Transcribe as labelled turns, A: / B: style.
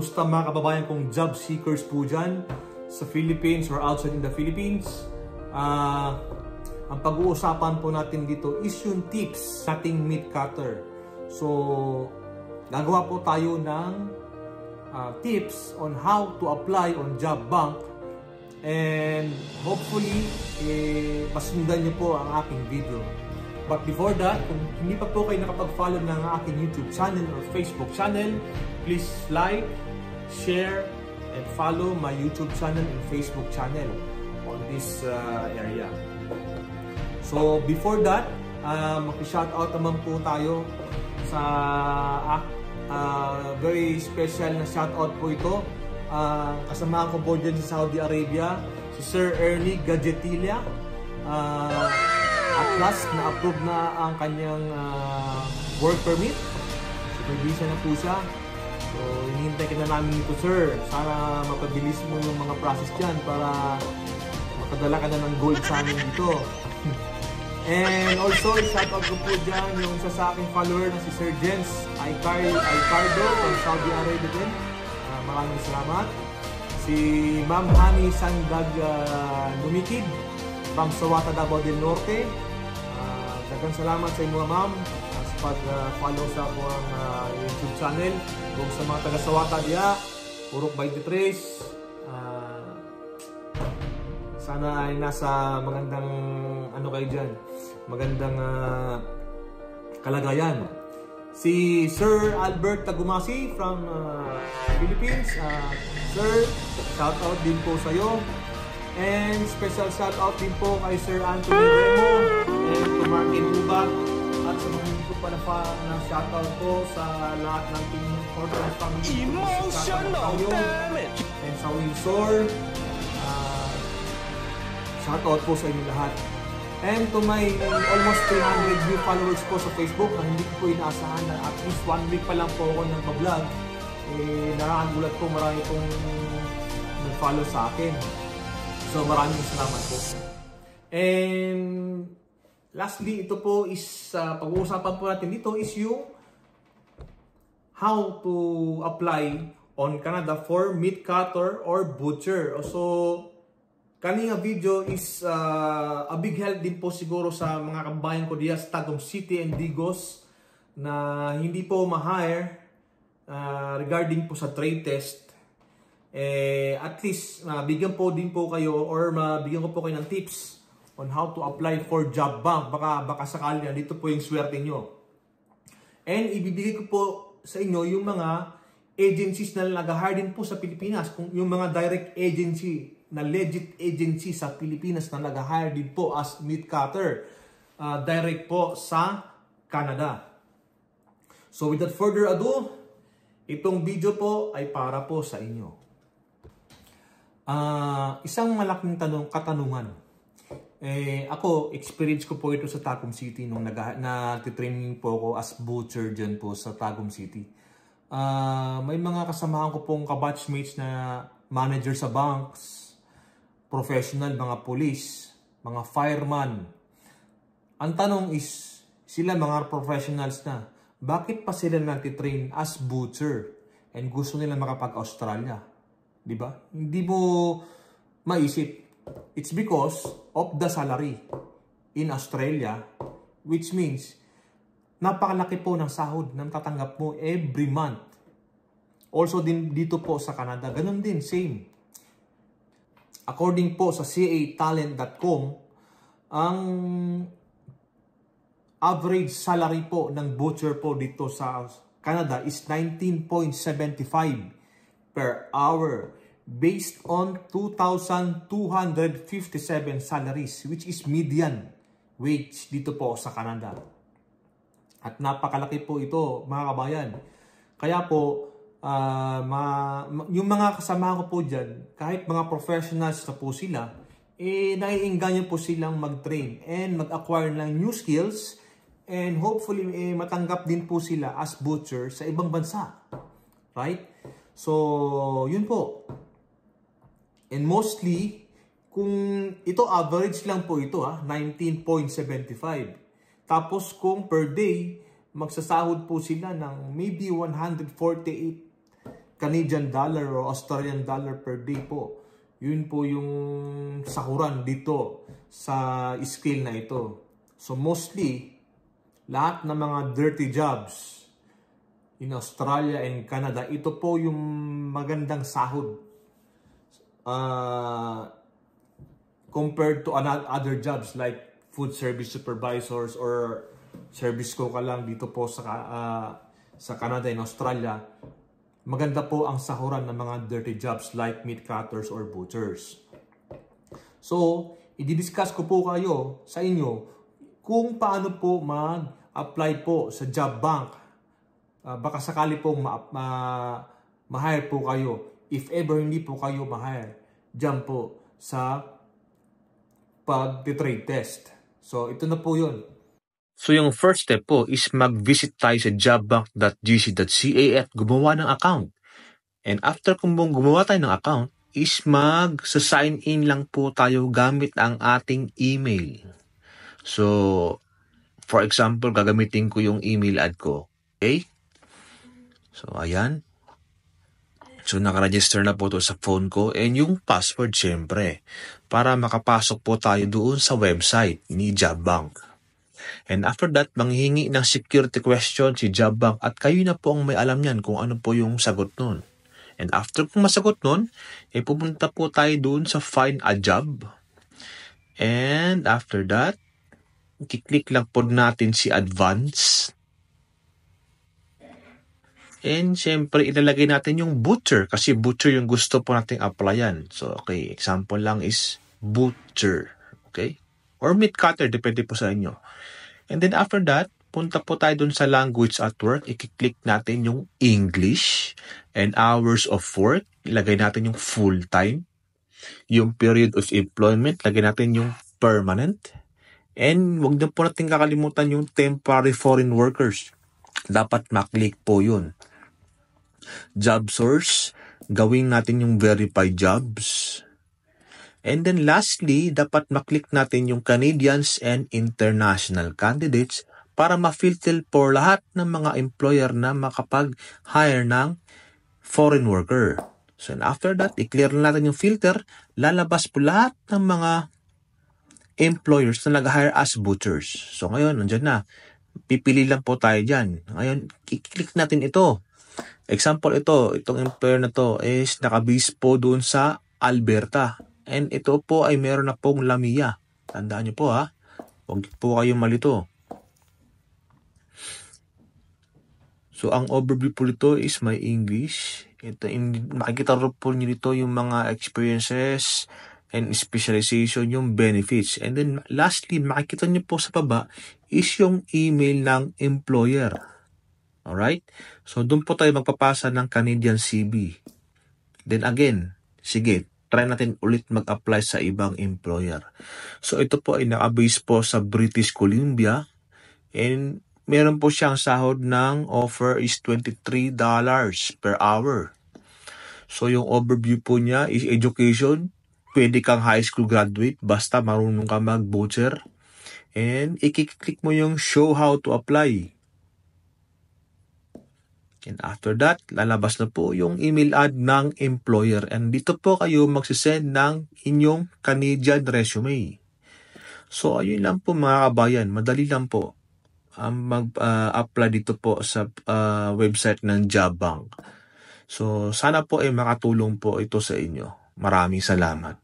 A: Kumusta mga kababayan kong job seekers po dyan sa Philippines or outside in the Philippines? Ang pag-uusapan po natin dito is yung tips sa ating meat cutter. So, gagawa po tayo ng tips on how to apply on job bank, and hopefully pasundan nyo po ang aking video. But before that, kung hindi pa po kayo nakapag-follow ng aking YouTube channel or Facebook channel, please like, share, and follow my YouTube channel and Facebook channel on this area. So before that, mag-shoutout naman po tayo sa very special na shoutout po ito. Kasama ko po dyan sa Saudi Arabia, si Sir Ernie Gadgetilla. At last, na-approve na ang kanyang work permit. Supervisa na po siya. So, hinihintay ka na namin ito, sir. Sana mapabilis mo yung mga process dyan para makadala ka na ng gold sa amin dito. And also, shout out ko po dyan yung isa sa aking follower na si Sir Jens Aicardo from Saudi Arabia din. Maraming salamat. Si Ma'am Hani Sandag Lumikid from Sawata, Davao del Norte. Daghang salamat sa inyo, ma'am, sa pag-follow sa akong YouTube channel. Kung sa mga taga-Sawata diya, Purok 23, sana ay nasa magandang kayo dyan, magandang kalagayan. Si Sir Albert Tagumasi from Philippines, sir, shout out din po sa iyo. And special shout out din po kay Sir Anthony Remo and to Martin Uba, at sa mga hindi ko pala na shout out po sa lahat ng Team Fortress family. Emotional damage! And sa Windsor, shout out po sa inyo lahat. And to my almost 300 new followers po sa Facebook na hindi ko po inaasahan na at least 1 week pa lang po ako nagpa-vlog, nakakagulat po, marami pong nag-follow sa akin. So maraming salamat po. And lastly, ito po is pag-uusapan po natin dito is yung how to apply on Canada for meat cutter or butcher. So kanina video is a big help din po siguro sa mga kababayan ko diya sa Tagum City and Digos na hindi po ma-hire regarding po sa trade test. At least bigyan po din po kayo or mabigyan ko po kayo ng tips on how to apply for job bank. Baka sakali na dito po yung swerte nyo. And ibibigay ko po sa inyo yung mga agencies na nag-hire din po sa Pilipinas. Kung yung mga direct agency na legit agency sa Pilipinas na nag-hire din po as meat cutter direct po sa Canada. So without further ado, itong video po ay para po sa inyo. Isang malaking katanungan. Ako, experience ko po ito sa Tagum City nung nag-training po ako as butcher dyan po sa Tagum City. May mga kasamahan ko pong kabatchmates na manager sa banks, professional, mga police, mga fireman. Ang tanong is, sila mga professionals na, bakit pa sila nag-train as butcher and gusto nila makapag-Australia? Diba? Hindi mo maisip. It's because of the salary in Australia, which means napakalaki po ng sahod na tatanggap mo every month. Also din dito po sa Canada, ganun din, same. According po sa catalent.com, ang average salary po ng butcher po dito sa Canada is 19.75 per hour based on 2,257 salaries, which is median wage dito po sa Canada. At napakalaki po ito, mga kabayan. Kaya po, yung mga kasama ko po dyan, kahit mga professionals na po sila, naiinganyo po silang mag-train and mag-acquire ng new skills, and hopefully matanggap din po sila as butcher sa ibang bansa. Right? So, yun po. And mostly, kung ito average lang po ito, 19.75. Tapos kung per day, magsasahod po sila ng maybe 148 Canadian dollar o Australian dollar per day po. Yun po yung sahuran dito sa scale na ito. So mostly, lahat ng mga dirty jobs in Australia and Canada, ito po yung magandang sahod. Compared to other jobs like food service supervisors or service ko ka lang dito po sa Canada and Australia, maganda po ang sahuran ng mga dirty jobs like meat cutters or butchers. So, i-discuss ko po kayo sa inyo kung paano po mag-apply po sa job bank. Baka sakali pong ma-hire po kayo. If ever hindi po kayo ma-hire, dyan po sa pag-trade test. So, ito na po yun.
B: So yung first step po is mag-visit tayo sa jobbank.gc.ca at gumawa ng account. And after kung gumawa tayo ng account, is mag-sign in lang po tayo gamit ang ating email. So, for example, gagamitin ko yung email ad ko. Okay? So, ayan. So, nakaregister na po to sa phone ko. And yung password, syempre, para makapasok po tayo doon sa website ni Jobbank. And after that, manghihingi ng security question si Jobbank at kayo na po ang may alam niyan kung ano po yung sagot nun. And after kung masagot nun, pupunta po tayo doon sa Find a Job. And after that, kiklik lang po natin si Advance. And syempre, ilalagay natin yung butcher kasi butcher yung gusto po nating applyan. So, okay, example lang is butcher. Okay? Or meat cutter, depende po sa inyo. And then after that, punta po tayo dun sa language at work. I-click natin yung English and hours of work. Ilagay natin yung full-time. Yung period of employment, lagay natin yung permanent. And wag na po natin kakalimutan yung temporary foreign workers. Dapat maklik po yun. Job source, gawin natin yung verified jobs. And then lastly, dapat maklik natin yung Canadians and international candidates para ma-filter po lahat ng mga employer na makapag-hire ng foreign worker. So and after that, i-clear natin yung filter, lalabas po lahat ng mga employers na nag-hire as butchers. So ngayon, nandyan na. Pipili lang po tayo dyan. Ngayon, i-click natin ito. Example itong employer na to is nakabase po doon sa Alberta. And ito po ay meron na pong Lamia. Tandaan nyo po ha. Huwag po kayong malito. So, ang overview po nito is my English. Makikita po nyo dito yung mga experiences and specialization, yung benefits. And then, lastly, makikita nyo po sa baba is yung email ng employer. Alright? So, doon po tayo magpapasa ng Canadian CV. Then again, sige, try natin ulit mag-apply sa ibang employer. So, ito po ay naka-base po sa British Columbia. And meron po siyang sahod ng offer is $23 per hour. So, yung overview po niya is education. Pwede kang high school graduate basta marunong ka mag-butcher. And i-click mo yung show how to apply. And after that, lalabas na po yung email ad ng employer. And dito po kayo magsisend ng inyong Canadian resume. So, ayun lang po mga kabayan. Madali lang po mag-apply dito po sa website ng Jobbank. So, sana po ay makatulong po ito sa inyo. Maraming salamat.